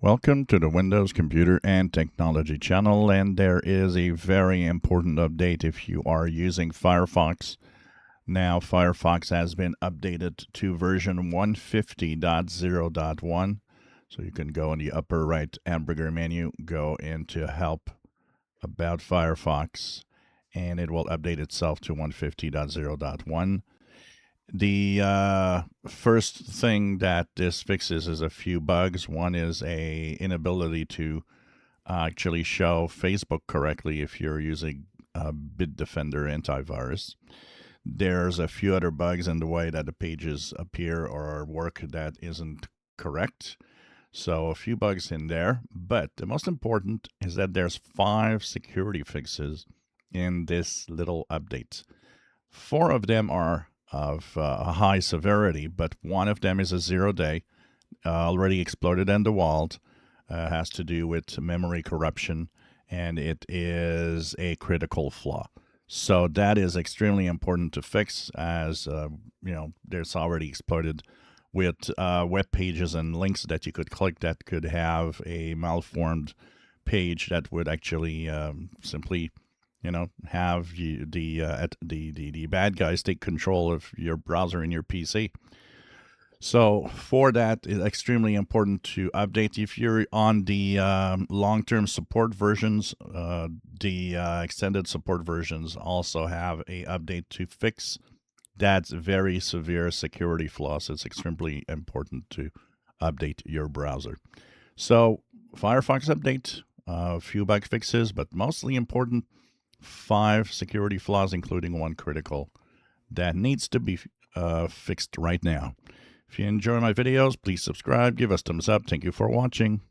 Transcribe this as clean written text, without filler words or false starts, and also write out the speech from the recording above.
Welcome to the Windows Computer and Technology channel, and there is a very important update if you are using Firefox. Now Firefox has been updated to version 150.0.1, so you can go in the upper right hamburger menu, go into Help, About Firefox, and it will update itself to 150.0.1. The first thing that this fixes is a few bugs. One is a inability to actually show Facebook correctly if you're using Bitdefender antivirus. There's a few other bugs in the way that the pages appear or work that isn't correct. So a few bugs in there, but the most important is that there's 5 security fixes in this little update. 4 of them are of a high severity, but one of them is a 0-day, already exploded and DeWalt, has to do with memory corruption, and it is a critical flaw. So that is extremely important to fix, as there's already exploded with web pages and links that you could click that could have a malformed page that would actually simply have the bad guys take control of your browser and your PC. So for that, it's extremely important to update. If you're on the long-term support versions, the extended support versions also have a update to fix that very severe security flaws. It's extremely important to update your browser. So Firefox update, a few bug fixes, but mostly important, 5 security flaws, including one critical that needs to be fixed right now. If you enjoy my videos, please subscribe, give us thumbs up. Thank you for watching.